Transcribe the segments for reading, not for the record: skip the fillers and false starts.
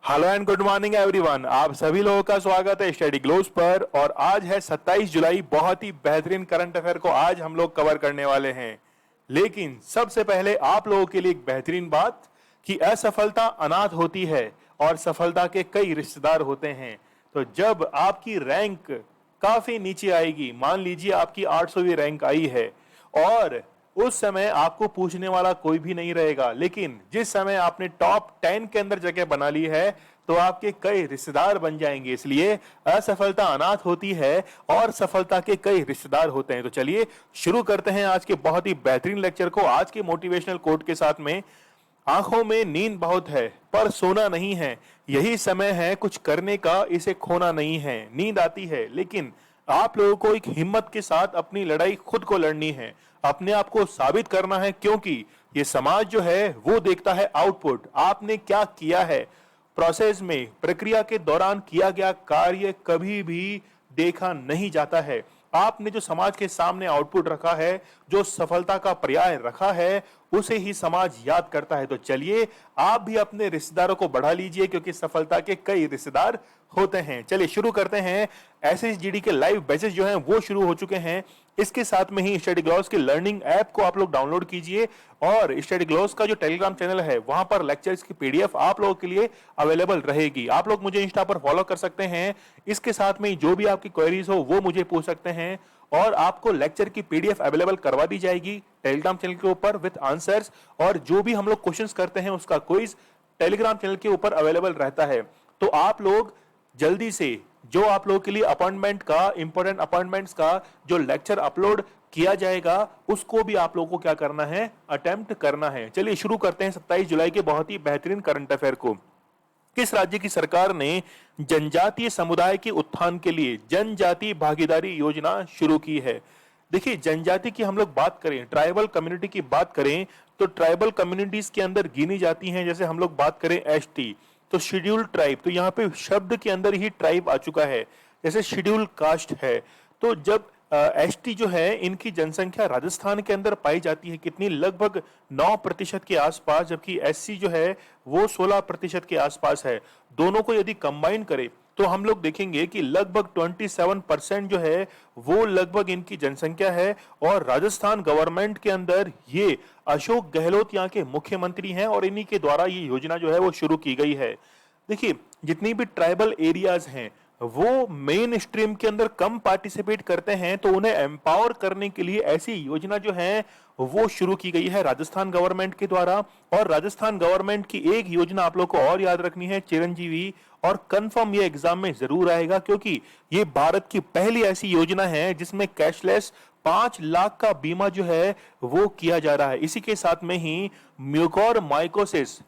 Hello and good morning everyone. आप सभी लोगों का स्वागत है स्टडी ग्लोस पर। और आज है 27 जुलाई। बहुत ही बेहतरीन करंट अफेयर को आज हम लोग कवर करने वाले हैं। लेकिन सबसे पहले आप लोगों के लिए एक बेहतरीन बात कि असफलता अनाथ होती है और सफलता के कई रिश्तेदार होते हैं। तो जब आपकी रैंक काफी नीचे आएगी, मान लीजिए आपकी 800वीं रैंक आई है और उस समय आपको पूछने वाला कोई भी नहीं रहेगा, लेकिन जिस समय आपने टॉप 10 के अंदर जगह बना ली है तो आपके कई रिश्तेदार बन जाएंगे। इसलिए असफलता अनाथ होती है और सफलता के कई रिश्तेदार होते हैं। तो चलिए शुरू करते हैं आज के बहुत ही बेहतरीन लेक्चर को आज के मोटिवेशनल कोट के साथ में। आंखों में नींद बहुत है पर सोना नहीं है, यही समय है कुछ करने का, इसे खोना नहीं है। नींद आती है लेकिन आप लोगों को एक हिम्मत के साथ अपनी लड़ाई खुद को लड़नी है, अपने आप को साबित करना है, क्योंकि ये समाज जो है वो देखता है आउटपुट, आपने क्या किया है। प्रोसेस में, प्रक्रिया के दौरान किया गया कार्य कभी भी देखा नहीं जाता है। आपने जो समाज के सामने आउटपुट रखा है, जो सफलता का पर्याय रखा है, उसे ही समाज याद करता है। तो चलिए आप भी अपने रिश्तेदारों को बढ़ा लीजिए, क्योंकि सफलता के कई रिश्तेदार होते हैं। चलिए शुरू करते हैं। एसएसजीडी के लाइव बैचेस जो हैं वो शुरू हो चुके हैं। इसके साथ में ही स्टडी ग्लॉस के लर्निंग ऐप को आप लोग डाउनलोड कीजिए और स्टडी ग्लॉस का जो टेलीग्राम चैनल है वहां पर लेक्चर्स की पीडीएफ आप लोगों के लिए अवेलेबल रहेगी। आप लोग मुझे इंस्टा पर फॉलो कर सकते हैं। इसके साथ में जो भी आपकी क्वेरीज हो वो मुझे पूछ सकते हैं और आपको लेक्चर की पीडीएफ अवेलेबल करवा दी जाएगी टेलीग्राम चैनल के ऊपर विद आंसर्स। और जो भी हम लोग क्वेश्चंस करते हैं उसका क्विज टेलीग्राम चैनल के ऊपर अवेलेबल रहता है। तो आप लोग जल्दी से जो आप लोगों के लिए अपॉइंटमेंट का, इंपॉर्टेंट अपॉइंटमेंट्स का जो लेक्चर अपलोड किया जाएगा उसको भी आप लोगों को क्या करना है, अटेम्प्ट करना है। चलिए शुरू करते हैं 27 जुलाई के बहुत ही बेहतरीन करंट अफेयर को। किस राज्य की सरकार ने जनजातीय समुदाय के उत्थान के लिए जनजातीय भागीदारी योजना शुरू की है? देखिए, जनजाति की हम लोग बात करें, ट्राइबल कम्युनिटी की बात करें तो ट्राइबल कम्युनिटीज के अंदर गिनी जाती हैं। जैसे हम लोग बात करें एसटी तो शेड्यूल ट्राइब, तो यहाँ पे शब्द के अंदर ही ट्राइब आ चुका है। जैसे शेड्यूल कास्ट है, तो जब एसटी जो है इनकी जनसंख्या राजस्थान के अंदर पाई जाती है कितनी, लगभग 9% के आसपास, जबकि एससी जो है वो 16% के आसपास है। दोनों को यदि कंबाइन करें तो हम लोग देखेंगे कि लगभग 27% जो है वो लगभग इनकी जनसंख्या है। और राजस्थान गवर्नमेंट के अंदर ये अशोक गहलोत यहाँ के मुख्यमंत्री हैं और इन्हीं के द्वारा ये योजना जो है वो शुरू की गई है। देखिए, जितनी भी ट्राइबल एरियाज हैं वो मेन स्ट्रीम के अंदर कम पार्टिसिपेट करते हैं, तो उन्हें एम्पावर करने के लिए ऐसी योजना जो है वो शुरू की गई है राजस्थान गवर्नमेंट के द्वारा। और राजस्थान गवर्नमेंट की एक योजना आप लोग को और याद रखनी है, चिरंजीवी। और कंफर्म ये एग्जाम में जरूर आएगा, क्योंकि ये भारत की पहली ऐसी योजना है जिसमें कैशलेस 5 लाख का बीमा जो है वो किया जा रहा है। इसी के साथ में ही म्यूकोरमाइकोसिस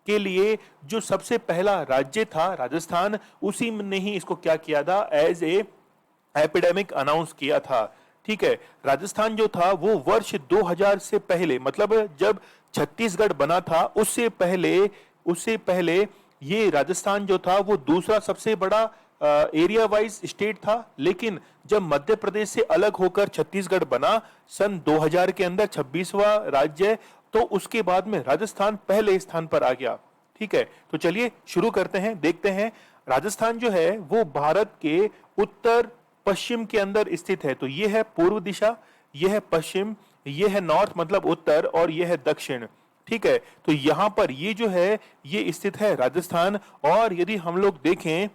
के लिए जो सबसे पहला राज्य था राजस्थान, उसी ने ही इसको क्या किया था, एज ए एपिडेमिक अनाउंस किया था। ठीक है, राजस्थान जो था वो वर्ष 2000 से पहले, मतलब जब छत्तीसगढ़ बना था उससे पहले ये राजस्थान जो था वो दूसरा सबसे बड़ा एरिया वाइज स्टेट था। लेकिन जब मध्य प्रदेश से अलग होकर छत्तीसगढ़ बना सन 2000 के अंदर 26वां राज्य, तो उसके बाद में राजस्थान पहले स्थान पर आ गया। ठीक है, तो चलिए शुरू करते हैं, देखते हैं। राजस्थान जो है वो भारत के उत्तर पश्चिम के अंदर स्थित है। तो ये है पूर्व दिशा, ये है पश्चिम, ये है नॉर्थ मतलब उत्तर, और ये है दक्षिण। ठीक है, तो यहां पर ये जो है ये स्थित है राजस्थान। और यदि हम लोग देखें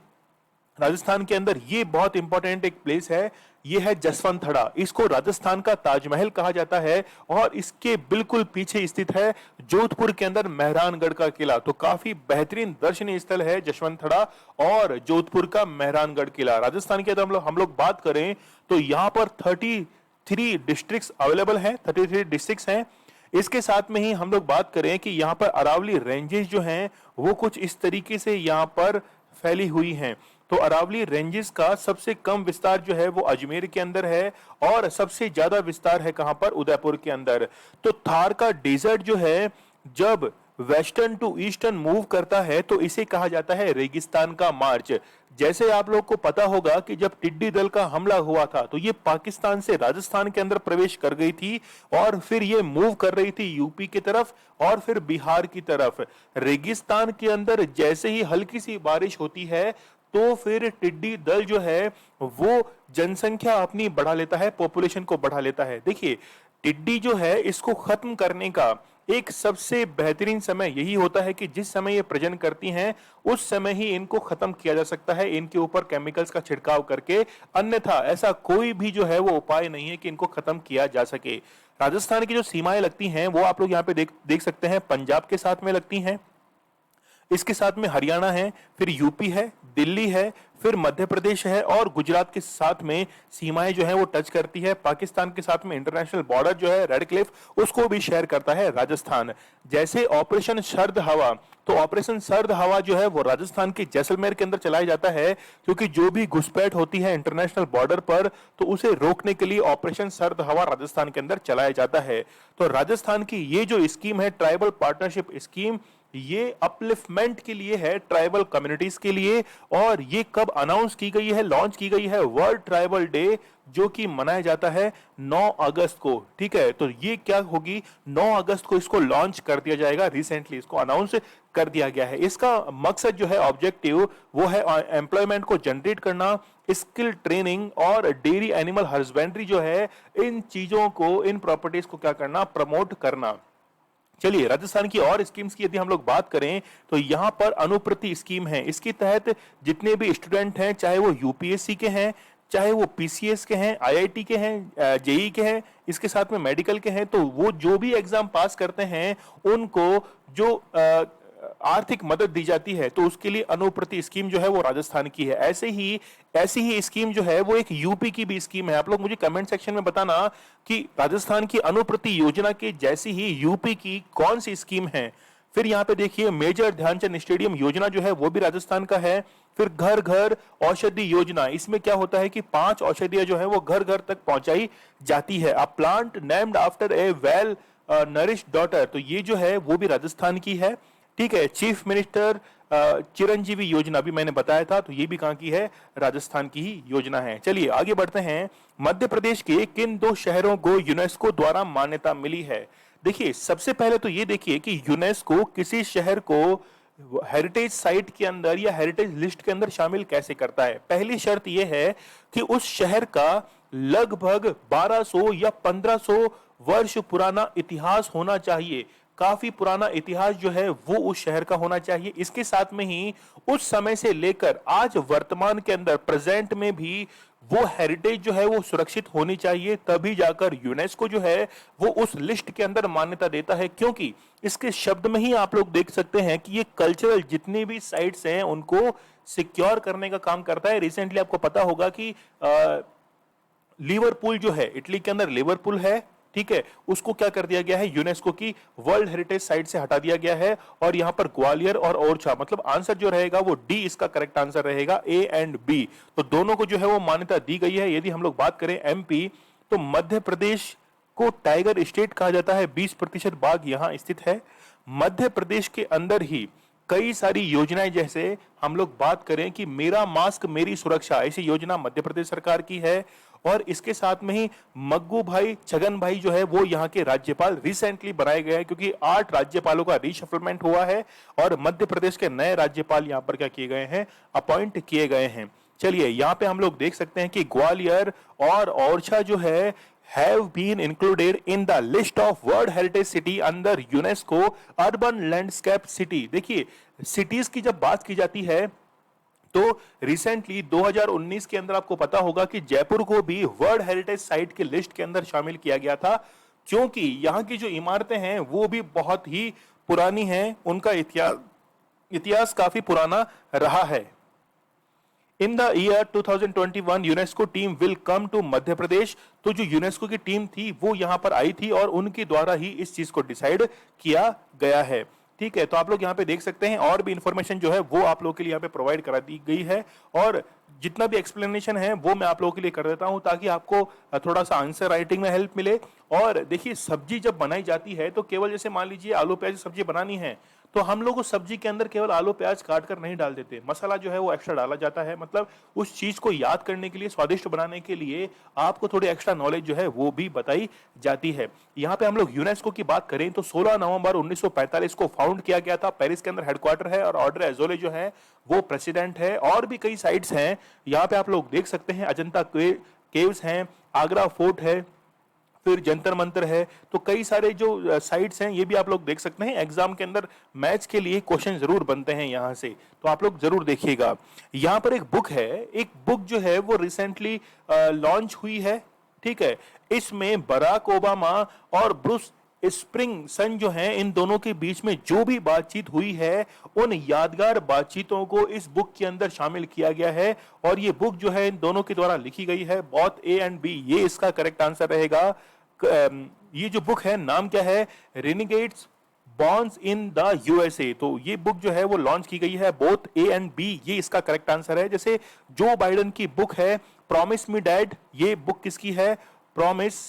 राजस्थान के अंदर ये बहुत इंपॉर्टेंट एक प्लेस है, ये है जसवंतथड़ा। इसको राजस्थान का ताजमहल कहा जाता है। और इसके बिल्कुल पीछे स्थित है जोधपुर के अंदर मेहरानगढ़ का किला। तो काफी बेहतरीन दर्शनीय स्थल है जसवंतथड़ा और जोधपुर का मेहरानगढ़ किला। राजस्थान के अंदर हम लोग बात करें तो यहाँ पर 33 डिस्ट्रिक्ट्स अवेलेबल हैं, 33 डिस्ट्रिक्ट्स हैं। इसके साथ में ही हम लोग बात करें कि यहाँ पर अरावली रेंजेस जो हैं वो कुछ इस तरीके से यहाँ पर फैली हुई हैं। तो अरावली रेंजेस का सबसे कम विस्तार जो है वो अजमेर के अंदर है और सबसे ज्यादा विस्तार है कहां पर, उदयपुर के अंदर। तो थार का डेजर्ट जो है जब वेस्टर्न टू ईस्टर्न मूव करता है तो इसे कहा जाता है रेगिस्तान का मार्च। जैसे आप लोग को पता होगा कि जब टिड्डी दल का हमला हुआ था तो ये पाकिस्तान से राजस्थान के अंदर प्रवेश कर गई थी और फिर ये मूव कर रही थी यूपी की तरफ और फिर बिहार की तरफ। रेगिस्तान के अंदर जैसे ही हल्की सी बारिश होती है तो फिर टिड्डी दल जो है वो जनसंख्या अपनी बढ़ा लेता है, पॉपुलेशन को बढ़ा लेता है। देखिए, टिड्डी जो है इसको खत्म करने का एक सबसे बेहतरीन समय यही होता है कि जिस समय ये प्रजनन करती हैं उस समय ही इनको खत्म किया जा सकता है, इनके ऊपर केमिकल्स का छिड़काव करके। अन्यथा ऐसा कोई भी जो है वो उपाय नहीं है कि इनको खत्म किया जा सके। राजस्थान की जो सीमाएं लगती हैं वो आप लोग यहाँ पे देख सकते हैं, पंजाब के साथ में लगती हैं, इसके साथ में हरियाणा है, फिर यूपी है, दिल्ली है, फिर मध्य प्रदेश है और गुजरात के साथ में सीमाएं जो है वो टच करती है। पाकिस्तान के साथ में इंटरनेशनल बॉर्डर जो है रेड क्लिफ उसको भी शेयर करता है राजस्थान। जैसे ऑपरेशन सर्द हवा, तो ऑपरेशन सर्द हवा जो है वो राजस्थान के जैसलमेर के अंदर चलाया जाता है क्योंकि जो भी घुसपैठ होती है इंटरनेशनल बॉर्डर पर तो उसे रोकने के लिए ऑपरेशन सर्द हवा राजस्थान के अंदर चलाया जाता है। तो राजस्थान की ये जो स्कीम है ट्राइबल पार्टनरशिप स्कीम, ये अपलिफ्टमेंट के लिए है ट्राइबल कम्युनिटीज के लिए। और ये कब अनाउंस की गई है, लॉन्च की गई है? वर्ल्ड ट्राइबल डे जो कि मनाया जाता है 9 अगस्त को। ठीक है, तो ये क्या होगी, 9 अगस्त को इसको लॉन्च कर दिया जाएगा। रिसेंटली इसको अनाउंस कर दिया गया है। इसका मकसद जो है, ऑब्जेक्टिव वो है एम्प्लॉयमेंट को जनरेट करना, स्किल ट्रेनिंग और डेयरी एनिमल हस्बेंड्री जो है इन चीजों को, इन प्रॉपर्टीज को क्या करना, प्रमोट करना। चलिए, राजस्थान की और स्कीम्स की यदि हम लोग बात करें तो यहां पर अनुप्रति स्कीम है। इसके तहत जितने भी स्टूडेंट हैं, चाहे वो यूपीएससी के हैं, चाहे वो पीसीएस के हैं, आईआईटी के हैं, जेई के हैं, इसके साथ में मेडिकल के हैं, तो वो जो भी एग्जाम पास करते हैं उनको जो आर्थिक मदद दी जाती है तो उसके लिए अनुप्रति स्कीम जो है वो राजस्थान की है। ऐसी ही स्कीम जो है वो एक यूपी की भी स्कीम है। आप लोग मुझे कमेंट सेक्शन में बताना कि राजस्थान की अनुप्रति योजना के जैसी ही यूपी की कौन सी स्कीम है। फिर यहाँ पे देखिए, मेजर ध्यानचंद स्टेडियम योजना जो है वो भी राजस्थान का है। फिर घर घर औषधि योजना, इसमें क्या होता है कि 5 औषधियां जो है वो घर घर तक पहुंचाई जाती है। A plant named after a well nourished daughter, तो ये जो है वो भी राजस्थान की है। ठीक है, चीफ मिनिस्टर चिरंजीवी योजना भी मैंने बताया था, तो ये भी कहां की है, राजस्थान की ही योजना है। चलिए आगे बढ़ते हैं। मध्य प्रदेश के किन 2 शहरों को यूनेस्को द्वारा मान्यता मिली है? देखिए, सबसे पहले तो ये देखिए कि यूनेस्को किसी शहर को हेरिटेज साइट के अंदर या हेरिटेज लिस्ट के अंदर शामिल कैसे करता है। पहली शर्त यह है कि उस शहर का लगभग 1200 या 1500 वर्ष पुराना इतिहास होना चाहिए। काफी पुराना इतिहास जो है वो उस शहर का होना चाहिए। इसके साथ में ही उस समय से लेकर आज वर्तमान के अंदर प्रेजेंट में भी वो हेरिटेज जो है वो सुरक्षित होनी चाहिए, तभी जाकर यूनेस्को जो है वो उस लिस्ट के अंदर मान्यता देता है। क्योंकि इसके शब्द में ही आप लोग देख सकते हैं कि ये कल्चरल जितनी भी साइट्स हैं उनको सिक्योर करने का काम करता है। रिसेंटली आपको पता होगा कि लिवरपूल जो है, इटली के अंदर लिवरपूल है, ठीक है, उसको क्या कर दिया गया है, यूनेस्को की वर्ल्ड हेरिटेज साइट से हटा दिया गया है। और यहां पर ग्वालियर और ओरछा, मतलब आंसर जो रहेगा वो डी इसका करेक्ट आंसर रहेगा, ए एंड बी, तो दोनों को जो है वो मान्यता दी गई है। यदि हम लोग बात करें एमपी, तो मध्य प्रदेश को टाइगर स्टेट कहा जाता है। 20% बाघ यहां स्थित है। मध्य प्रदेश के अंदर ही कई सारी योजनाएं, जैसे हम लोग बात करें कि मेरा मास्क मेरी सुरक्षा, ऐसी योजना मध्य प्रदेश सरकार की है। और इसके साथ में ही मग्गू भाई छगन भाई जो है वो यहाँ के राज्यपाल रिसेंटली बनाए गए हैं, क्योंकि 8 राज्यपालों का रीशफलमेंट हुआ है और मध्य प्रदेश के नए राज्यपाल यहाँ पर क्या किए गए हैं, अपॉइंट किए गए हैं। चलिए, यहाँ पे हम लोग देख सकते हैं कि ग्वालियर और ओरछा जो है have been included in the list of World Heritage City under UNESCO Urban Landscape City। देखिए, सिटीज की जब बात की जाती है तो रिसेंटली 2019 के अंदर आपको पता होगा कि जयपुर को भी वर्ल्ड हेरिटेज साइट के लिस्ट के अंदर शामिल किया गया था, क्योंकि यहाँ की जो इमारतें हैं वो भी बहुत ही पुरानी हैं, उनका इतिहास काफी पुराना रहा है। In the year 2021 UNESCO team will come to Madhya Pradesh, तो जो यूनेस्को की टीम थी वो यहां पर आई थी और उनके द्वारा ही इस चीज को डिसाइड किया गया है। ठीक है, तो आप लोग यहाँ पे देख सकते हैं और भी इंफॉर्मेशन जो है वो आप लोग के लिए यहाँ पे प्रोवाइड करा दी गई है, और जितना भी एक्सप्लेनेशन है वो मैं आप लोगों के लिए कर देता हूं ताकि आपको थोड़ा सा आंसर राइटिंग में हेल्प मिले। और देखिए, सब्जी जब बनाई जाती है तो केवल जैसे मान लीजिए आलू प्याज की सब्जी बनानी है तो हम लोग उस सब्जी के अंदर केवल आलू प्याज काट कर नहीं डाल देते, मसाला जो है वो एक्स्ट्रा डाला जाता है। मतलब उस चीज को याद करने के लिए, स्वादिष्ट बनाने के लिए आपको थोड़ी एक्स्ट्रा नॉलेज जो है वो भी बताई जाती है। यहाँ पे हम लोग यूनेस्को की बात करें तो 16 नवंबर 1945 को फाउंड किया गया था। पेरिस के अंदर हेडक्वार्टर है और ऑड्रे अजोले जो है वो प्रेसिडेंट है। और भी कई साइट्स हैं यहाँ पे आप लोग देख सकते हैं, अजंता केव्स हैं, आगरा फोर्ट है, फिर जंतर मंतर है। तो कई सारे जो साइट्स हैं ये भी आप लोग देख सकते हैं। एग्जाम के अंदर मैथ्स के लिए क्वेश्चन जरूर बनते हैं यहाँ से, तो आप लोग जरूर देखिएगा। यहाँ पर एक बुक है, एक बुक जो है वो रिसेंटली लॉन्च हुई है, ठीक है। इसमें बराक ओबामा और ब्रूस स्प्रिंगसन जो हैं, इन दोनों के बीच में जो भी बातचीत हुई है उन यादगार बातचीतों को इस बुक के अंदर शामिल किया गया है। और ये बुक जो है इन दोनों के द्वारा लिखी गई है, बोथ ए एंड बी, ये इसका करेक्ट आंसर रहेगा। ये जो बुक है नाम क्या है, रेनिगेड्स बॉन्स इन द यूएसए। तो ये बुक जो है वो लॉन्च की गई है, बोथ ए एंड बी, ये इसका करेक्ट आंसर है। जैसे जो बाइडन की बुक है प्रॉमिस मी डैड, ये बुक किसकी है, प्रॉमिस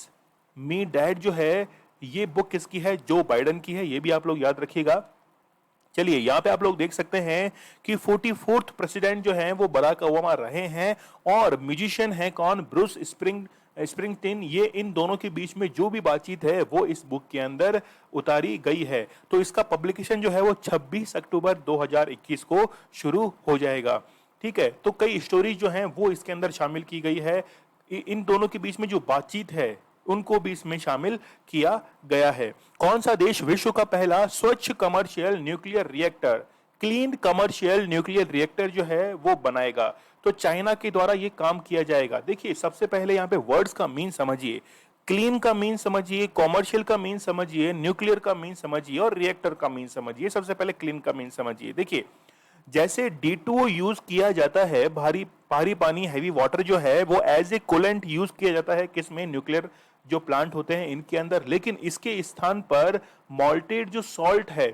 मी डैड जो है ये बुक किसकी है, जो बाइडन की है, ये भी आप लोग याद रखिएगा। चलिए यहाँ पे आप लोग देख सकते हैं कि 44th प्रेसिडेंट जो हैं वो बराक ओबामा रहे हैं, और म्यूजिशियन है कौन, ब्रूस स्प्रिंगस्टीन। ये इन दोनों के बीच में जो भी बातचीत है वो इस बुक के अंदर उतारी गई है। तो इसका पब्लिकेशन जो है वो 26 अक्टूबर 2021 को शुरू हो जाएगा, ठीक है। तो कई स्टोरीज जो हैं वो इसके अंदर शामिल की गई है, इन दोनों के बीच में जो बातचीत है उनको भी इसमें शामिल किया गया है। कौन सा देश विश्व का पहला स्वच्छ commercial nuclear reactor, clean commercial nuclear reactor जो है वो बनाएगा? तो चाइना के द्वारा ये काम किया जाएगा। देखिए, सबसे पहले यहाँ पे वर्ड्स का मीन समझिए, क्लीन का मीन समझिए, कॉमर्शियल का मीन समझिए, न्यूक्लियर का मीन समझिए और रिएक्टर का मीन समझिए। सबसे पहले क्लीन का मीन समझिए। देखिए, जैसे D2O यूज किया जाता है, भारी पानी हैवी वाटर जो है वो एज ए कूलेंट यूज किया जाता है किसमें, न्यूक्लियर जो प्लांट होते हैं इनके अंदर। लेकिन इसके स्थान पर मॉल्टेड जो सॉल्ट है,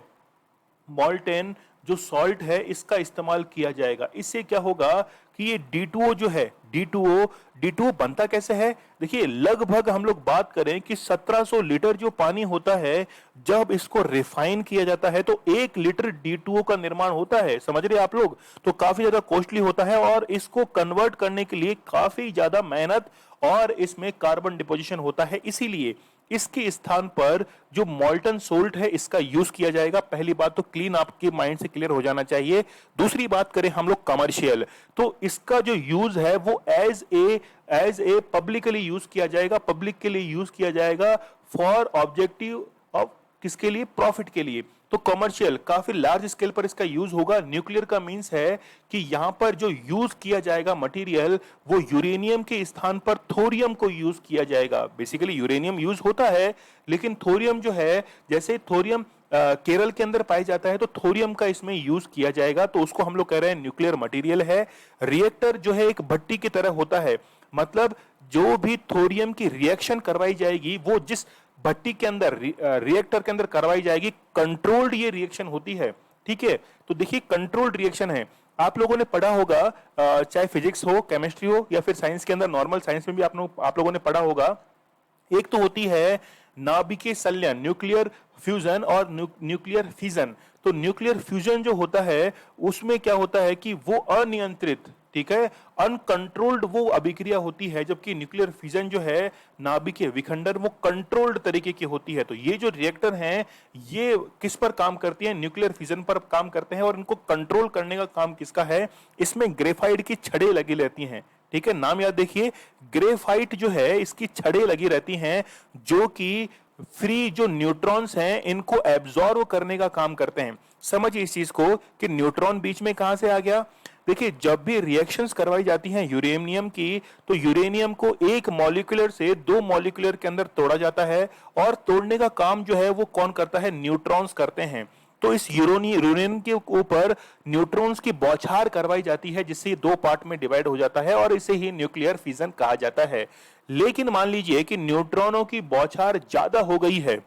मॉल्टेन जो सॉल्ट है, इसका इस्तेमाल किया जाएगा। इससे क्या होगा कि ये D2O जो है, D2O बनता कैसे है? देखिए, लगभग हम लोग बात करें कि 1700 लीटर जो पानी होता है, जब इसको रिफाइन किया जाता है तो 1 लीटर D2O का निर्माण होता है। समझ रहे आप लोग? तो काफी ज्यादा कॉस्टली होता है और इसको कन्वर्ट करने के लिए काफी ज्यादा मेहनत और इसमें कार्बन डिपोजिशन होता है। इसीलिए इसके स्थान पर जो मॉल्टन सोल्ट है इसका यूज किया जाएगा। पहली बात तो क्लीन आपके माइंड से क्लियर हो जाना चाहिए। दूसरी बात करें हम लोग कमर्शियल, तो इसका जो यूज है वो एज ए पब्लिकली यूज किया जाएगा, पब्लिक के लिए यूज किया जाएगा फॉर ऑब्जेक्टिव ऑफ किसके लिए, प्रॉफिट के लिए। तो कमर्शियल काफी लार्ज स्केल पर इसका यूज होगा। न्यूक्लियर का मींस है कि यहां पर जो यूज किया जाएगा मटेरियल वो यूरेनियम के स्थान पर थोरियम को यूज किया जाएगा। बेसिकली यूरेनियम यूज होता है, लेकिन थोरियम जो है, जैसे थोरियम केरल के अंदर पाया जाता है तो थोरियम का इसमें यूज किया जाएगा, तो उसको हम लोग कह रहे हैं न्यूक्लियर मटेरियल है। रिएक्टर जो है एक भट्टी की तरह होता है, मतलब जो भी थोरियम की रिएक्शन करवाई जाएगी वो जिस भट्टी के अंदर, रिएक्टर के अंदर करवाई जाएगी, कंट्रोल्ड ये रिएक्शन होती है, ठीक है। तो देखिए, कंट्रोल्ड रिएक्शन है। आप लोगों ने पढ़ा होगा, चाहे फिजिक्स हो, केमिस्ट्री हो या फिर साइंस के अंदर, नॉर्मल साइंस में भी आप लोगों ने पढ़ा होगा। एक तो होती है नाभिकीय संलयन, न्यूक्लियर फ्यूजन, और न्यूक्लियर फिजन। तो न्यूक्लियर फ्यूजन जो होता है उसमें क्या होता है कि वो अनियंत्रित, ठीक है, अनकंट्रोल्ड वो अभिक्रिया होती है, जबकि न्यूक्लियर फिजन जो है, नाभिकीय विखंडन, वो कंट्रोल्ड तरीके की होती है। तो ये जो रिएक्टर हैं ये किस पर काम करती हैं, न्यूक्लियर फिजन पर काम करते हैं, और इनको कंट्रोल करने का काम किसका है, इसमें ग्रेफाइट की छड़ें लगी रहती हैं, ठीक है। नाम याद देखिए, ग्रेफाइट जो है इसकी छड़ें लगी रहती हैं जो कि फ्री जो न्यूट्रॉन्स हैं इनको एब्जॉर्व करने का काम करते हैं। समझिए इस चीज को कि न्यूट्रॉन बीच में कहां से आ गया। देखिए, जब भी रिएक्शंस करवाई जाती हैं यूरेनियम की, तो यूरेनियम को एक मॉलिक्यूलर से 2 मॉलिक्यूलर के अंदर तोड़ा जाता है, और तोड़ने का काम जो है वो कौन करता है, न्यूट्रॉन्स करते हैं। तो इस यूरेनियम के ऊपर न्यूट्रॉन्स की बौछार करवाई जाती है, जिससे 2 पार्ट में डिवाइड हो जाता है, और इसे ही न्यूक्लियर फिजन कहा जाता है। लेकिन मान लीजिए कि न्यूट्रॉनों की बौछार ज्यादा हो गई है,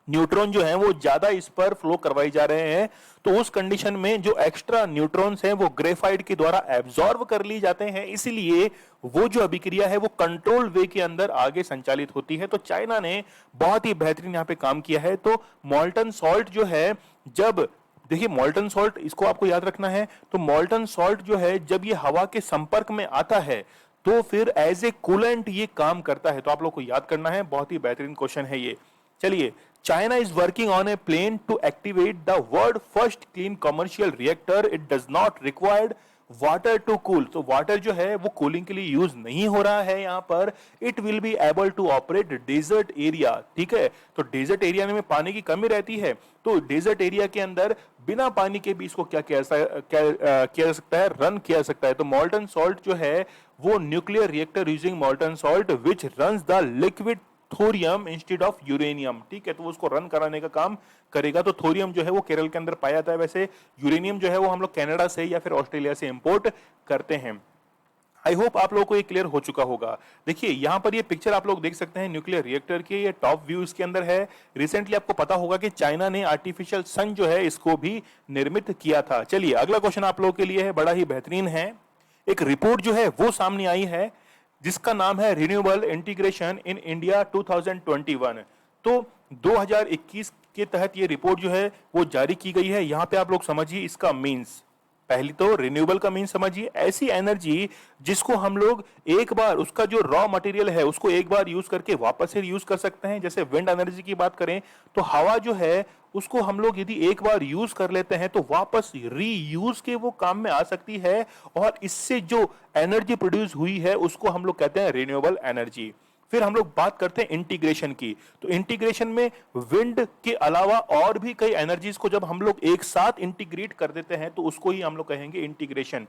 न्यूट्रॉन जो है वो ज्यादा इस पर फ्लो करवाई जा रहे हैं, तो उस कंडीशन में जो एक्स्ट्रा न्यूट्रॉन्स हैं वो ग्रेफाइट के द्वारा एब्जॉर्ब कर ली जाते हैं, इसीलिए वो जो अभिक्रिया है वो कंट्रोल वे के अंदर आगे संचालित होती है। तो चाइना ने बहुत ही बेहतरीन यहां पे काम किया है। तो मॉल्टन सॉल्ट जो है, जब देखिए मॉल्टन सॉल्ट, इसको आपको याद रखना है, तो मॉल्टन सॉल्ट जो है जब ये हवा के संपर्क में आता है तो फिर एज ए कूलेंट ये काम करता है। तो आप लोग को याद करना है, बहुत ही बेहतरीन क्वेश्चन है ये। चलिए, China is working on a plan to activate the world first clean commercial reactor. It does not require water to cool. तो वाटर जो है वो कूलिंग के लिए यूज नहीं हो रहा है यहाँ पर। It will be able to operate desert area. ठीक है, तो डेजर्ट एरिया में पानी की कमी रहती है, तो डेजर्ट एरिया के अंदर बिना पानी के भी इसको क्या किया जा सकता है, रन किया जा सकता है। तो मॉल्टन सॉल्ट जो है वो nuclear reactor using मॉल्टन salt which runs the liquid thorium instead of uranium. ठीक है, तो उसको रन कराने का काम करेगा। तो थोरियम जो है वो केरल के अंदर पाया जाता है, वैसे यूरेनियम जो है वो हम लोग कनाडा से या फिर ऑस्ट्रेलिया से इंपोर्ट करते हैं। आई होप आप लोगों को ये क्लियर हो चुका होगा। देखिए यहां पर ये पिक्चर आप लोग देख सकते हैं न्यूक्लियर रिएक्टर के, ये टॉप व्यू इसके अंदर है। रिसेंटली आपको पता होगा कि चाइना ने आर्टिफिशियल सन जो है इसको भी निर्मित किया था। चलिए अगला क्वेश्चन आप लोगों के लिए है, बड़ा ही बेहतरीन है। एक रिपोर्ट जो है वो सामने आई है जिसका नाम है रिन्यूएबल इंटीग्रेशन इन इंडिया 2021। तो 2021 के तहत ये रिपोर्ट जो है वो जारी की गई है। यहां पे आप लोग समझिए इसका मीन्स। पहली तो रिन्यूएबल का मीन समझिए, ऐसी एनर्जी जिसको हम लोग एक बार, उसका जो रॉ मटेरियल है उसको एक बार यूज करके वापस से यूज कर सकते हैं। जैसे विंड एनर्जी की बात करें तो हवा जो है उसको हम लोग यदि एक बार यूज कर लेते हैं तो वापस रीयूज के वो काम में आ सकती है, और इससे जो एनर्जी प्रोड्यूस हुई है उसको हम लोग कहते हैं रिन्यूएबल एनर्जी। फिर हम लोग बात करते हैं इंटीग्रेशन की। तो इंटीग्रेशन में विंड के अलावा और भी कई एनर्जीज को जब हम लोग एक साथ इंटीग्रेट कर देते हैं तो उसको ही हम लोग कहेंगे इंटीग्रेशन।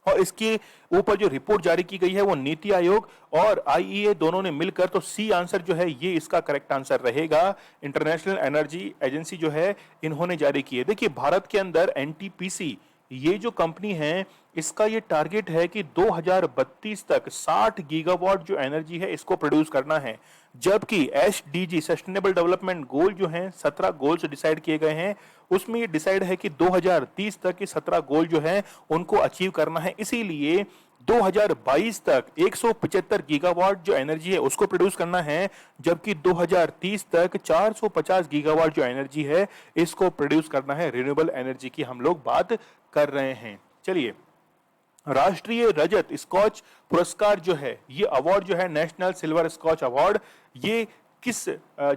और इसके ऊपर जो रिपोर्ट जारी की गई है वो नीति आयोग और आईईए दोनों ने मिलकर, तो सी आंसर जो है ये इसका करेक्ट आंसर रहेगा। इंटरनेशनल एनर्जी एजेंसी जो है इन्होंने जारी की है। देखिए भारत के अंदर एनटीपीसी ये जो कंपनी है इसका ये टारगेट है कि 2032 तक 60 गीगावाट जो एनर्जी है इसको प्रोड्यूस करना है, जबकि एसडीजी सस्टेनेबल डेवलपमेंट गोल जो हैं 17 गोल्स डिसाइड किए गए हैं, उसमें ये डिसाइड है कि 2030 तक के 17 गोल जो हैं उनको अचीव करना है। इसीलिए 2022 तक 175 गीगावाट जो एनर्जी है उसको प्रोड्यूस करना है, जबकि 2030 तक 450 गीगावाट जो एनर्जी है इसको प्रोड्यूस करना है। रिन्यूएबल एनर्जी की हम लोग बात कर रहे हैं। चलिए, राष्ट्रीय रजत स्कॉच पुरस्कार जो है, ये अवार्ड जो है नेशनल सिल्वर स्कॉच अवार्ड, ये किस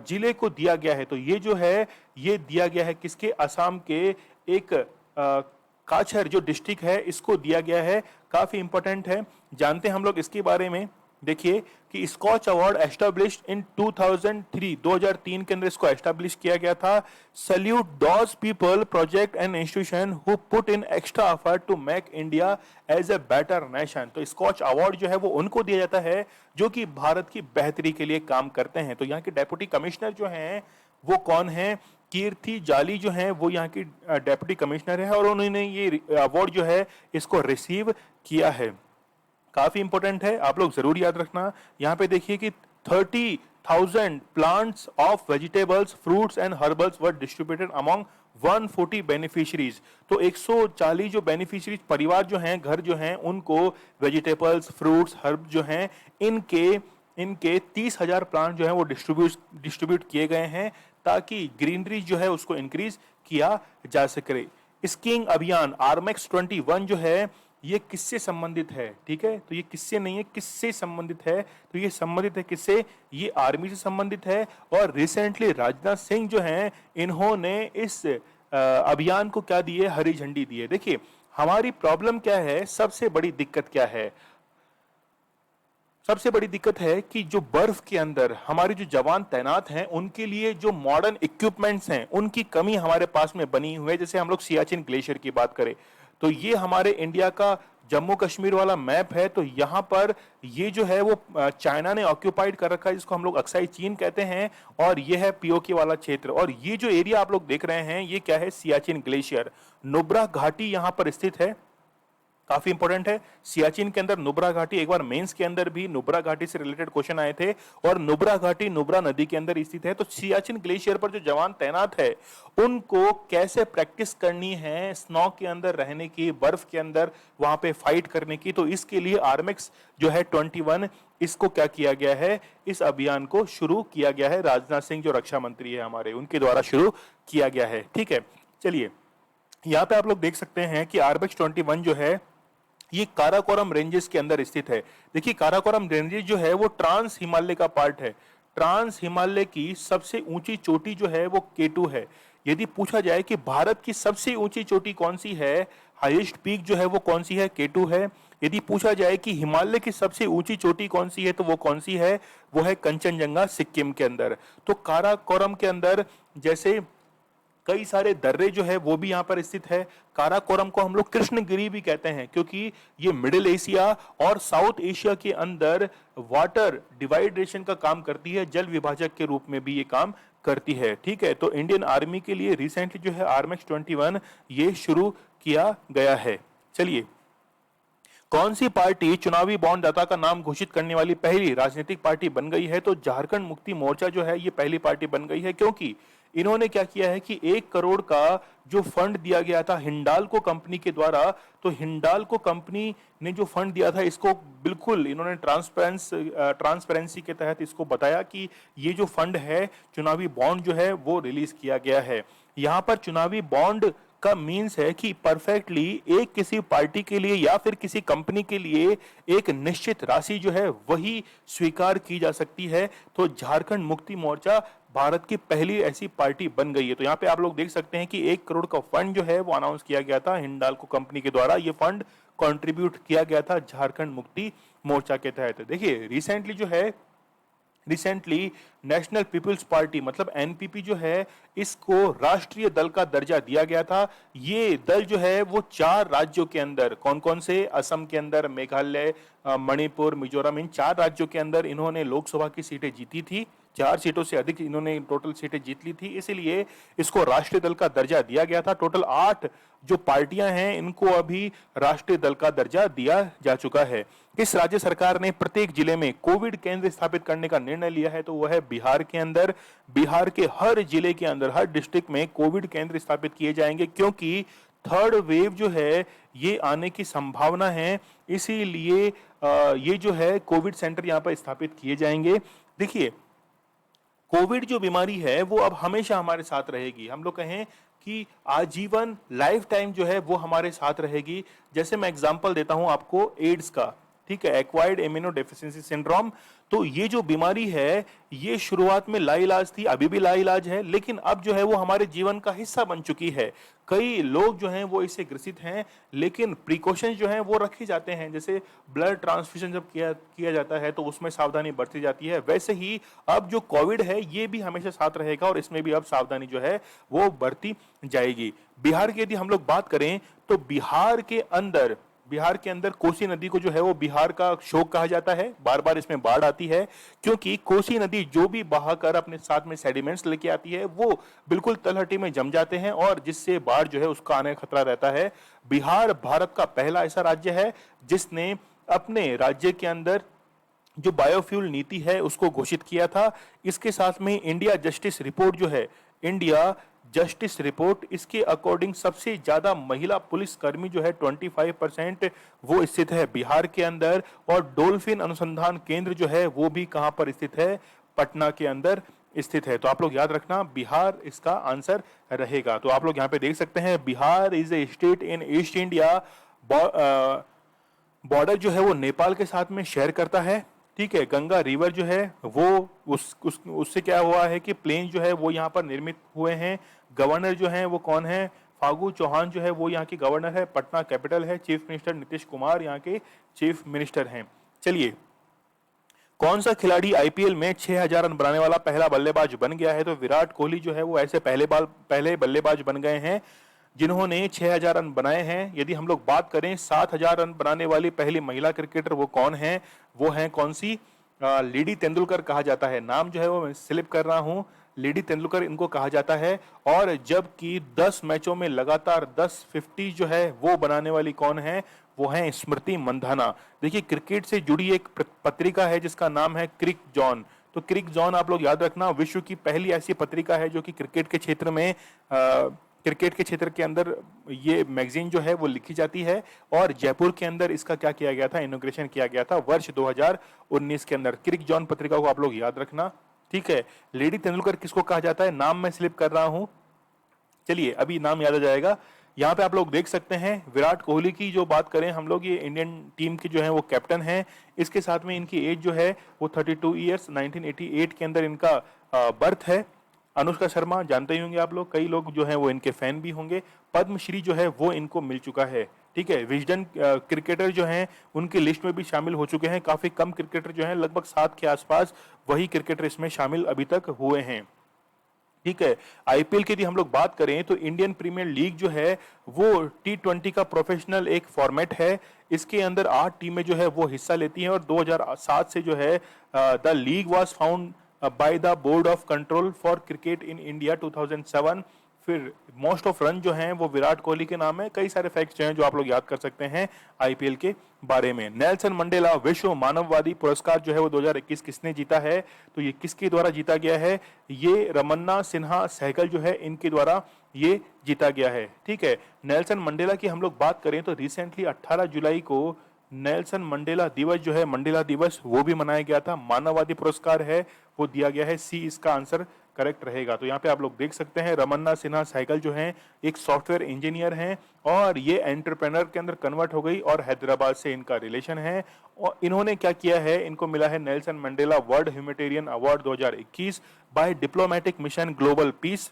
जिले को दिया गया है? तो ये जो है ये दिया गया है किसके? असम के एक काछर जो डिस्ट्रिक्ट है इसको दिया गया है। काफी इंपॉर्टेंट है, जानते हैं हम लोग इसके बारे में। देखिए कि स्कॉच अवार्ड एस्टैब्लिश्ड इन 2003 के अंदर इसको एस्टैब्लिश किया गया था। Salute those people, project and institution who put in extra effort to make India as a better nation. तो स्कॉच अवार्ड जो है वो उनको दिया जाता है जो कि भारत की बेहतरी के लिए काम करते हैं। तो यहाँ के डेप्यूटी कमिश्नर जो हैं वो कौन है? कीर्ति जाली जो है वो यहाँ की डेप्यूटी कमिश्नर है, और उन्होंने ये अवार्ड जो है इसको रिसीव किया है। काफी इंपॉर्टेंट है, आप लोग जरूर याद रखना। यहाँ पे देखिए कि 30,000 plants of vegetables, fruits and herbals were distributed among 140 beneficiaries. तो 140 जो बेनिफिशियरीज परिवार जो हैं, घर जो हैं, उनको वेजिटेबल्स, फ्रूट्स, हर्ब जो हैं इनके 30,000 प्लांट जो है वो डिस्ट्रीब्यूट किए गए हैं ताकि ग्रीनरी जो है उसको इंक्रीज किया जा सके। स्कीइंग अभियान आरमेक्स 21 जो है ये किससे संबंधित है? ठीक है, तो ये किससे नहीं है, किससे संबंधित है? तो ये संबंधित है किससे? ये आर्मी से संबंधित है। और रिसेंटली राजनाथ सिंह जो हैं इन्होंने इस अभियान को क्या दिए? हरी झंडी दी है। देखिए हमारी प्रॉब्लम क्या है, सबसे बड़ी दिक्कत क्या है? सबसे बड़ी दिक्कत है कि जो बर्फ के अंदर हमारे जो जवान तैनात हैं उनके लिए जो मॉडर्न इक्विपमेंट्स हैं उनकी कमी हमारे पास में बनी हुई है। जैसे हम लोग सियाचिन ग्लेशियर की बात करें तो ये हमारे इंडिया का जम्मू कश्मीर वाला मैप है। तो यहाँ पर ये जो है वो चाइना ने ऑक्यूपाइड कर रखा है, जिसको हम लोग अक्साई चीन कहते हैं, और ये है पीओके वाला क्षेत्र। और ये जो एरिया आप लोग देख रहे हैं ये क्या है? सियाचिन ग्लेशियर। नुब्रा घाटी यहाँ पर स्थित है। काफी इंपॉर्टेंट है। सियाचिन के अंदर नुब्रा घाटी, एक बार मेंस के अंदर भी नुब्रा घाटी से रिलेटेड क्वेश्चन आए थे, और नुब्रा घाटी नुब्रा नदी के अंदर स्थित है। तो सियाचिन ग्लेशियर पर जो जवान तैनात है उनको कैसे प्रैक्टिस करनी है स्नो के अंदर रहने की, बर्फ के अंदर वहां पे फाइट करने की, तो इसके लिए आर्मेक्स जो है 21 इसको क्या किया गया है, इस अभियान को शुरू किया गया है। राजनाथ सिंह जो रक्षा मंत्री है हमारे, उनके द्वारा शुरू किया गया है। ठीक है, चलिए यहाँ पे आप लोग देख सकते हैं कि आर्मेक्स 21 जो है ये काराकोरम रेंजेस के अंदर स्थित है। देखिए काराकोरम रेंजेस जो है वो ट्रांस हिमालय का पार्ट है। ट्रांस हिमालय की सबसे ऊंची चोटी जो है वो केटू है। यदि पूछा जाए कि भारत की सबसे ऊंची चोटी कौन सी है, हाईएस्ट पीक जो है वो कौन सी है, केटू है। यदि पूछा जाए कि हिमालय की सबसे ऊंची चोटी कौन सी है, तो वो कौन सी है, वो है कंचनजंगा सिक्किम के अंदर। तो काराकोरम के अंदर जैसे कई सारे दर्रे जो है वो भी यहाँ पर स्थित है। काराकोरम को हम लोग कृष्णगिरी भी कहते हैं क्योंकि ये मिडिल एशिया और साउथ एशिया के अंदर वाटर डिवाइडेशन का काम करती है, जल विभाजक के रूप में भी ये काम करती है। ठीक है, तो इंडियन आर्मी के लिए रिसेंटली जो है आर्मेक्स 21 ये शुरू किया गया है। चलिए, कौन सी पार्टी चुनावी बॉन्ड दाता का नाम घोषित करने वाली पहली राजनीतिक पार्टी बन गई है? तो झारखंड मुक्ति मोर्चा जो है ये पहली पार्टी बन गई है, क्योंकि इन्होंने क्या किया है कि 1 करोड़ का जो फंड दिया गया था हिंडाल्को कंपनी के द्वारा, तो हिंडाल्को कंपनी ने जो फंड दिया था इसको बिल्कुल इन्होंने ट्रांसपेरेंसी के तहत इसको बताया कि ये जो फंड है चुनावी बॉन्ड जो है वो रिलीज किया गया है। यहाँ पर चुनावी बॉन्ड का मीन्स है कि परफेक्टली एक किसी पार्टी के लिए या फिर किसी कंपनी के लिए एक निश्चित राशि जो है वही स्वीकार की जा सकती है। तो झारखंड मुक्ति मोर्चा भारत की पहली ऐसी पार्टी बन गई है। तो यहाँ पे आप लोग देख सकते हैं कि 1 करोड़ का फंड जो है वो अनाउंस किया गया था हिंडाल्को कंपनी के द्वारा। ये फंड कंट्रीब्यूट किया गया था झारखंड मुक्ति मोर्चा के तहत। देखिए रिसेंटली नेशनल पीपल्स पार्टी मतलब एनपीपी जो है इसको राष्ट्रीय दल का दर्जा दिया गया था। ये दल जो है वो 4 राज्यों के अंदर, कौन कौन से, असम के अंदर, मेघालय, मणिपुर, मिजोरम, इन 4 राज्यों के अंदर इन्होंने लोकसभा की सीटें जीती थी। 4 सीटों से अधिक इन्होंने टोटल सीटें जीत ली थी, इसलिए इसको राष्ट्रीय दल का दर्जा दिया गया था। टोटल 8 जो पार्टियां हैं इनको अभी राष्ट्रीय दल का दर्जा दिया जा चुका है। किस राज्य सरकार ने प्रत्येक जिले में कोविड केंद्र स्थापित करने का निर्णय लिया है? तो वह है बिहार के अंदर। बिहार के हर जिले के अंदर, हर डिस्ट्रिक्ट में कोविड केंद्र स्थापित किए जाएंगे, क्योंकि थर्ड वेव जो है ये आने की संभावना है, इसीलिए ये जो है कोविड सेंटर यहाँ पर स्थापित किए जाएंगे। देखिए कोविड जो बीमारी है वो अब हमेशा हमारे साथ रहेगी। हम लोग कहें कि आजीवन, लाइफ टाइम जो है वो हमारे साथ रहेगी। जैसे मैं एग्जांपल देता हूं आपको एड्स का, ठीक है, एक्वायर्ड इम्यूनो डेफिशिएंसी सिंड्रोम। तो ये जो बीमारी है ये शुरुआत में लाइलाज थी, अभी भी लाइलाज है, लेकिन अब जो है वो हमारे जीवन का हिस्सा बन चुकी है। कई लोग जो हैं वो इससे ग्रसित हैं, लेकिन प्रिकॉशंस जो हैं वो रखे जाते हैं। जैसे ब्लड ट्रांसफ्यूजन जब किया जाता है तो उसमें सावधानी बरती जाती है, वैसे ही अब जो कोविड है ये भी हमेशा साथ रहेगा और इसमें भी अब सावधानी जो है वो बरती जाएगी। बिहार की यदि हम लोग बात करें तो बिहार के अंदर कोसी नदी को जो है वो बिहार का शोक कहा जाता है। बार बार इसमें बाढ़ आती है क्योंकि कोसी नदी जो भी बहाकर अपने साथ में सेडिमेंट्स लेके आती है वो बिल्कुल तलहटी में जम जाते हैं और जिससे बाढ़ जो है उसका आने का खतरा रहता है। बिहार भारत का पहला ऐसा राज्य है जिसने अपने राज्य के अंदर जो बायोफ्यूल नीति है उसको घोषित किया था। इसके साथ में इंडिया जस्टिस रिपोर्ट जो है, इंडिया जस्टिस रिपोर्ट, इसके अकॉर्डिंग सबसे ज्यादा महिला पुलिस कर्मी जो है 25% वो स्थित है बिहार के अंदर। और डोल्फिन अनुसंधान केंद्र जो है वो भी कहां पर स्थित है? पटना के अंदर स्थित है। तो आप लोग याद रखना बिहार इसका आंसर रहेगा। तो आप लोग यहाँ पे देख सकते हैं Bihar is a state in east India, border जो है वो नेपाल के साथ में शेयर करता है। ठीक है, गंगा रिवर जो है वो उससे क्या हुआ है कि प्लेन जो है वो यहाँ पर निर्मित हुए हैं। गवर्नर जो है वो कौन है? फागू चौहान जो है वो यहाँ की गवर्नर है। पटना कैपिटल है। चीफ मिनिस्टर नीतीश कुमार यहाँ के चीफ मिनिस्टर हैं। चलिए, कौन सा खिलाड़ी आईपीएल में 6000 रन बनाने वाला पहला बल्लेबाज बन गया है? तो विराट कोहली जो है वो ऐसे पहले बल्लेबाज बन गए हैं जिन्होंने 6000 रन बनाए हैं। यदि हम लोग बात करें 7000 रन बनाने वाली पहली महिला क्रिकेटर वो कौन है? वो है कौन सी? लेडी तेंदुलकर कहा जाता है। नाम जो है वो मैं स्लिप कर रहा हूं, लेडी तेंदुलकर इनको कहा जाता है। और जबकि 10 मैचों में लगातार 10 50 जो है वो बनाने वाली कौन है, वो है स्मृति मंधाना। देखिए क्रिकेट से जुड़ी एक पत्रिका है जिसका नाम है क्रिक जॉन। तो क्रिक जॉन आप लोग याद रखना, विश्व की पहली ऐसी पत्रिका है जो कि क्रिकेट के क्षेत्र में क्रिकेट के क्षेत्र के अंदर ये मैगजीन जो है वो लिखी जाती है। और जयपुर के अंदर इसका क्या किया गया था, इनॉग्रेशन किया गया था वर्ष 2019 के अंदर। क्रिक जॉन पत्रिका को आप लोग याद रखना, ठीक है। लेडी तेंदुलकर किसको कहा जाता है, नाम मैं स्लिप कर रहा हूं, चलिए अभी नाम याद आ जाएगा। यहाँ पे आप लोग देख सकते हैं विराट कोहली की जो बात करें हम लोग, ये इंडियन टीम के जो है वो कैप्टन हैं। इसके साथ में इनकी एज जो है वो 32 ईयर्स, 1988 के अंदर इनका बर्थ है। अनुष्का शर्मा जानते ही होंगे आप लोग, कई लोग जो है वो इनके फैन भी होंगे। पद्मश्री जो है वो इनको मिल चुका है, ठीक है। विजडन क्रिकेटर जो हैं उनकी लिस्ट में भी शामिल हो चुके हैं। काफी कम क्रिकेटर जो हैं, लगभग 7 के आसपास वही क्रिकेटर इसमें शामिल अभी तक हुए हैं, ठीक है। आईपीएल की यदि हम लोग बात करें तो इंडियन प्रीमियर लीग जो है वो T20 का प्रोफेशनल एक फॉर्मेट है। इसके अंदर 8 टीमें जो है वो हिस्सा लेती हैं और 2007 से जो है the league was found by the board of control for cricket in India 2007। फिर मोस्ट ऑफ रन जो हैं वो विराट कोहली के नाम है। कई सारे फैक्ट्स जो हैं जो आप लोग याद कर सकते हैं आईपीएल के बारे में। नेल्सन मंडेला विश्व मानववादी पुरस्कार जो है वो 2021 किसने जीता है, तो ये किसके द्वारा जीता गया है, ये रमन्ना सिन्हा सहगल जो है इनके द्वारा ये जीता गया है, ठीक है। नेल्सन मंडेला की हम लोग बात करें तो रिसेंटली 18 जुलाई को नेल्सन मंडेला दिवस जो है, मंडेला दिवस, वो भी मनाया गया था। मानववादी पुरस्कार है वो दिया गया है, सी इसका आंसर करेक्ट रहेगा। तो यहाँ पे आप लोग देख सकते हैं रमन्ना सिन्हा सहगल जो हैं एक सॉफ्टवेयर इंजीनियर हैं और ये एंटरप्रेनर के अंदर कन्वर्ट हो गई और हैदराबाद से इनका रिलेशन है। और इन्होंने क्या किया है, इनको मिला है Nelson Mandela world humanitarian award 2021 by diplomatic mission global peace,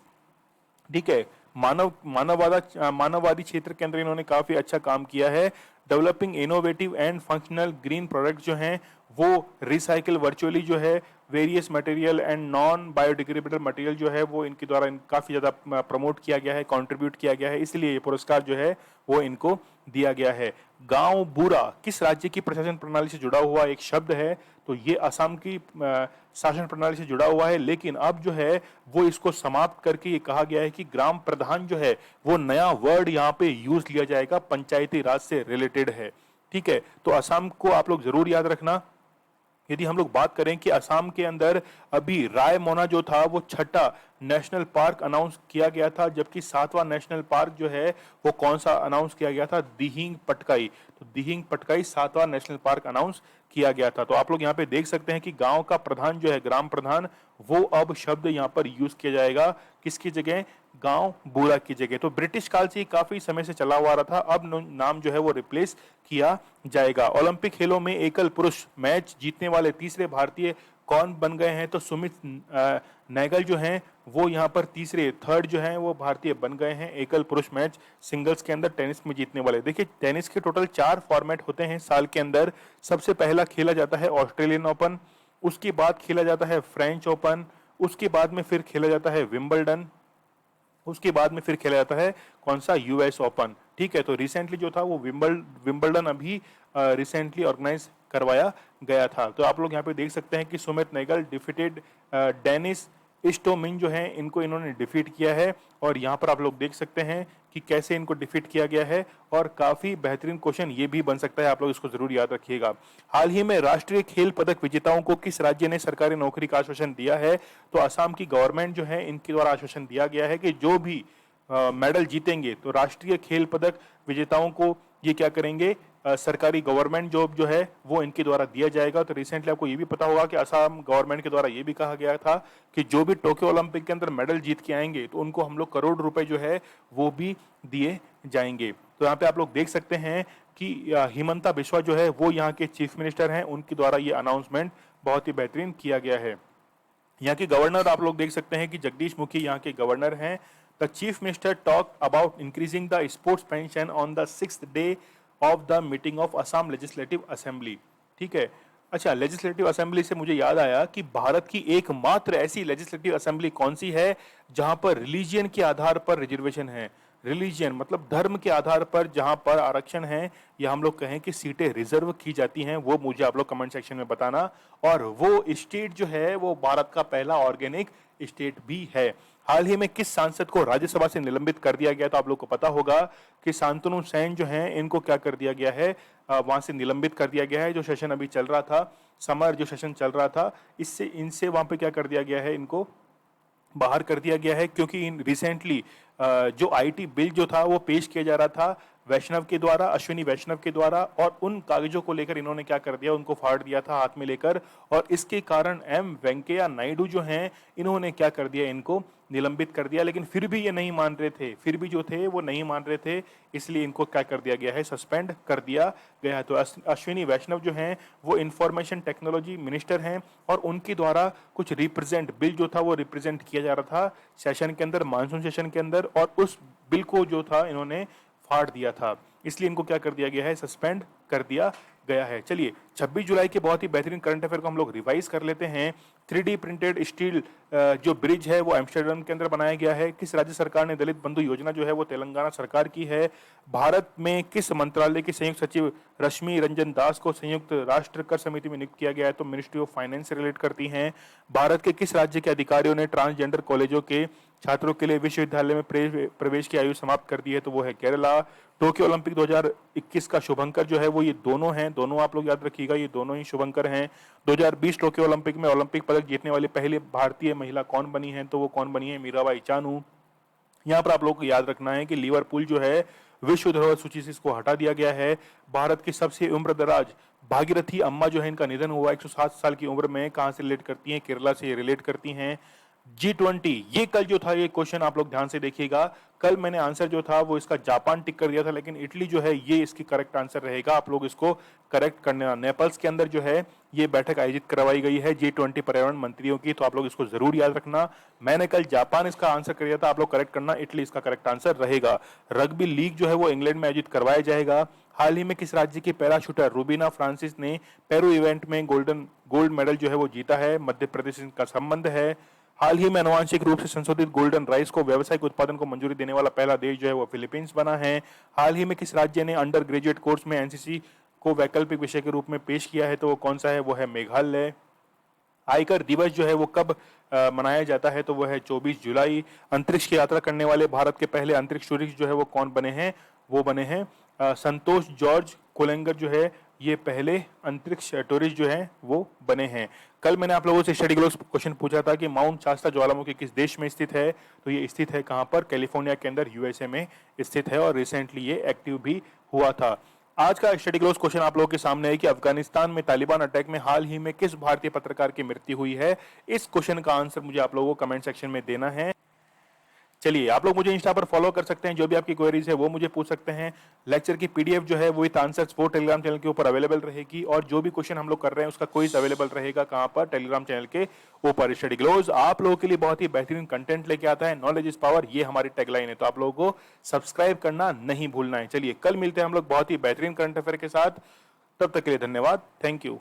ठीक है। मानववादी क्षेत्र के अंदर इन्होंने काफी अच्छा काम किया है। Developing innovative and functional green product जो हैं वो रिसाइकिल वर्चुअली जो है various material and non biodegradable material जो है वो इनके द्वारा काफी ज्यादा प्रमोट किया गया है, कंट्रीब्यूट किया गया है, इसलिए ये पुरस्कार जो है वो इनको दिया गया है। गांव बूरा किस राज्य की प्रशासन प्रणाली से जुड़ा हुआ एक शब्द है, तो ये असम की शासन प्रणाली से जुड़ा हुआ है। लेकिन अब जो है वो इसको समाप्त करके ये कहा गया है कि ग्राम प्रधान जो है वो नया वर्ड यहाँ पे यूज लिया जाएगा, पंचायती राज से रिलेटेड है, ठीक है। तो असम को आप लोग जरूर याद रखना। यदि हम लोग बात करें कि असम के अंदर अभी रायमोना जो था वो 6ठा नेशनल पार्क अनाउंस किया गया था, जबकि 7वां नेशनल पार्क जो है वो कौन सा अनाउंस किया गया था, दिहिंग पटकाई। तो दिहिंग पटकाई 7वां नेशनल पार्क अनाउंस किया गया था। तो आप लोग यहाँ पे देख सकते हैं कि गांव का प्रधान जो है, ग्राम प्रधान, वो अब शब्द यहाँ पर यूज किया जाएगा किसकी जगह, गांव बूरा की जगह। तो ब्रिटिश काल से काफी समय से चला हुआ रहा था, अब नाम जो है वो रिप्लेस किया जाएगा। ओलंपिक खेलों में एकल पुरुष मैच जीतने वाले तीसरे भारतीय कौन बन गए हैं, तो सुमित नैगल जो हैं वो यहाँ पर थर्ड जो हैं वो भारतीय बन गए हैं एकल पुरुष मैच सिंगल्स के अंदर टेनिस में जीतने वाले। देखिए टेनिस के टोटल 4 फॉर्मेट होते हैं साल के अंदर। सबसे पहला खेला जाता है ऑस्ट्रेलियन ओपन, उसके बाद खेला जाता है फ्रेंच ओपन, उसके बाद में फिर खेला जाता है विंबलडन, उसके बाद में फिर खेला जाता है कौन सा, यूएस ओपन, ठीक है। तो रिसेंटली जो था वो विंबलडन अभी रिसेंटली ऑर्गेनाइज करवाया गया था। तो आप लोग यहाँ पे देख सकते हैं कि सुमित नैगल डिफीटेड डेनिस इस्टोमिन जो है इनको इन्होंने डिफीट किया है। और यहाँ पर आप लोग देख सकते हैं कि कैसे इनको डिफीट किया गया है, और काफी बेहतरीन क्वेश्चन ये भी बन सकता है, आप लोग इसको जरूर याद रखिएगा। हाल ही में राष्ट्रीय खेल पदक विजेताओं को किस राज्य ने सरकारी नौकरी का आश्वासन दिया है, तो असम की गवर्नमेंट जो है इनके द्वारा आश्वासन दिया गया है कि जो भी मेडल जीतेंगे तो राष्ट्रीय खेल पदक विजेताओं को ये क्या करेंगे, सरकारी गवर्नमेंट जॉब जो है वो इनके द्वारा दिया जाएगा। तो रिसेंटली आपको ये भी पता होगा कि असम गवर्नमेंट के द्वारा ये भी कहा गया था कि जो भी टोक्यो ओलंपिक के अंदर मेडल जीत के आएंगे तो उनको हम लोग करोड़ रुपए जो है वो भी दिए जाएंगे। तो यहाँ पे आप लोग देख सकते हैं कि हिमंता बिस्वा जो है वो यहाँ के चीफ मिनिस्टर हैं, उनके द्वारा ये अनाउंसमेंट बहुत ही बेहतरीन किया गया है। यहाँ के गवर्नर आप लोग देख सकते हैं कि जगदीश मुखी यहाँ के गवर्नर हैं। The chief minister talk about increasing the sports pension on the 6th day of the meeting of Assam legislative assembly, ठीक है। अच्छा, लेजिस्लेटिव असेंबली से मुझे याद आया कि भारत की एकमात्र ऐसी लेजिस्लेटिव असेंबली कौन सी है जहां पर रिलीजियन के आधार पर रिजर्वेशन है। रिलीजन मतलब धर्म के आधार पर जहां पर आरक्षण है या हम लोग कहें कि सीटें रिजर्व की जाती हैं, वो मुझे आप लोग कमेंट सेक्शन में बताना। और वो स्टेट जो है वो भारत का पहला ऑर्गेनिक स्टेट भी है। हाल ही में किस सांसद को राज्यसभा से निलंबित कर दिया गया? तो आप लोग को पता होगा कि शांतनु सेन जो हैं इनको क्या कर दिया गया है, वहां से निलंबित कर दिया गया है। जो सेशन अभी चल रहा था, समर जो सेशन चल रहा था, इससे इनसे वहां पे क्या कर दिया गया है, इनको बाहर कर दिया गया है। क्योंकि इन रिसेंटली जो आईटी बिल जो था वो पेश किया जा रहा था वैष्णव के द्वारा, अश्विनी वैष्णव के द्वारा, और उन कागजों को लेकर इन्होंने क्या कर दिया, उनको फाड़ दिया था हाथ में लेकर। और इसके कारण एम वेंकैया नायडू जो हैं इन्होंने क्या कर दिया, इनको निलंबित कर दिया। लेकिन फिर भी ये नहीं मान रहे थे, फिर भी जो थे वो नहीं मान रहे थे, इसलिए इनको क्या कर दिया गया है, सस्पेंड कर दिया गया है। तो अश्विनी वैष्णव जो हैं वो इंफॉर्मेशन टेक्नोलॉजी मिनिस्टर हैं और उनके द्वारा कुछ रिप्रेजेंट बिल जो था वो रिप्रेजेंट किया जा रहा था सेशन के अंदर, मानसून सेशन के अंदर, और उस बिल को जो था इन्होंने फाड़ दिया था, इसलिए इनको क्या कर दिया गया है, सस्पेंड कर दिया गया है। चलिए 26 जुलाई के बहुत ही बेहतरीन करंट अफेयर को हम लोग रिवाइज कर लेते हैं। 3D प्रिंटेड स्टील जो ब्रिज है वो एम्स्टर्डम के अंदर बनाया गया है। किस राज्य सरकार ने दलित बंधु योजना जो है वो तेलंगाना सरकार की है। भारत में किस मंत्रालय की संयुक्त सचिव रश्मि रंजन दास को संयुक्त राष्ट्र कर समिति में नियुक्त किया गया है? तो मिनिस्ट्री ऑफ फाइनेंस से रिलेट करती हैं। भारत के किस राज्य के अधिकारियों ने ट्रांसजेंडर कॉलेजों के छात्रों के लिए विश्वविद्यालय में प्रवेश की आयु समाप्त कर दी है? तो वो है केरला। टोक्यो ओलंपिक 2021 का शुभंकर जो है वो ये दोनों हैं, दोनों आप लोग याद रखिएगा, ये दोनों ही शुभंकर हैं। 2020 टोक्यो ओलंपिक में ओलंपिक पदक जीतने वाली पहली भारतीय महिला कौन बनी है? तो वो कौन बनी है, मीराबाई चानू। यहाँ पर आप लोग को याद रखना है कि लिवरपूल जो है विश्व धरोहर सूची से इसको हटा दिया गया है। भारत की सबसे उम्रदराज भागीरथी अम्मा जो है इनका निधन हुआ 107 साल की उम्र में। कहां से रिलेट करती हैं? केरला से रिलेट करती हैं। G20 ये कल जो था, ये क्वेश्चन आप लोग ध्यान से देखिएगा। कल मैंने आंसर जो था वो इसका जापान टिक कर दिया था, लेकिन इटली जो है ये इसकी करेक्ट आंसर रहेगा। आप लोग इसको करेक्ट करने, नेपल्स के अंदर जो है ये बैठक आयोजित करवाई गई है G20 पर्यावरण मंत्रियों की, तो आप लोग इसको जरूर याद रखना। मैंने कल जापान इसका आंसर कर दिया था, आप लोग करेक्ट करना, इटली इसका करेक्ट आंसर रहेगा। रग्बी लीग जो है वो इंग्लैंड में आयोजित करवाया जाएगा। हाल ही में किस राज्य की पैराशूटर रूबीना फ्रांसिस ने पेरू इवेंट में गोल्ड मेडल जो है वो जीता है? मध्य प्रदेश का संबंध है। हाल ही में आनुवांशिक रूप से संशोधित गोल्डन राइस को व्यावसायिक उत्पादन को मंजूरी देने वाला पहला देश जो है वो फिलीपींस बना है। हाल ही में किस राज्य ने अंडर ग्रेजुएट कोर्स में एनसीसी को वैकल्पिक विषय के रूप में पेश किया है? तो वो कौन सा है? वो है मेघालय। आयकर दिवस जो है वो कब मनाया जाता है? तो वो है 24 जुलाई। अंतरिक्ष की यात्रा करने वाले भारत के पहले अंतरिक्ष टूरिस्ट जो है वो कौन बने हैं? वो बने हैं संतोष जॉर्ज कोलेंगर जो है ये पहले अंतरिक्ष टूरिस्ट जो है वो बने हैं। कल मैंने आप लोगों से स्टडी ग्लोब्स क्वेश्चन पूछा था कि माउंट शास्ता ज्वालामुखी किस देश में स्थित है? तो ये स्थित है कहाँ पर? कैलिफोर्निया के अंदर, यूएसए में स्थित है, और रिसेंटली ये एक्टिव भी हुआ था। आज का स्टडी ग्लोब्स क्वेश्चन आप लोगों के सामने है कि अफगानिस्तान में तालिबान अटैक में हाल ही में किस भारतीय पत्रकार की मृत्यु हुई है? इस क्वेश्चन का आंसर मुझे आप लोगों को कमेंट सेक्शन में देना है। चलिए आप लोग मुझे इंस्टा पर फॉलो कर सकते हैं, जो भी आपकी क्वेरीज है वो मुझे पूछ सकते हैं। लेक्चर की पीडीएफ जो है वो विद आंसर्स वो टेलीग्राम चैनल के ऊपर अवेलेबल रहेगी, और जो भी क्वेश्चन हम लोग कर रहे हैं उसका क्विज अवेलेबल रहेगा कहां पर? टेलीग्राम चैनल के ऊपर। स्टडी ग्लोब्स आप लोगों के लिए बहुत ही बेहतरीन कंटेंट लेके आता है। नॉलेज इज पावर, ये हमारी टैगलाइन है, तो आप लोगों को सब्सक्राइब करना नहीं भूलना है। चलिए कल मिलते हैं हम लोग बहुत ही बेहतरीन करंट अफेयर के साथ, तब तक के लिए धन्यवाद, थैंक यू।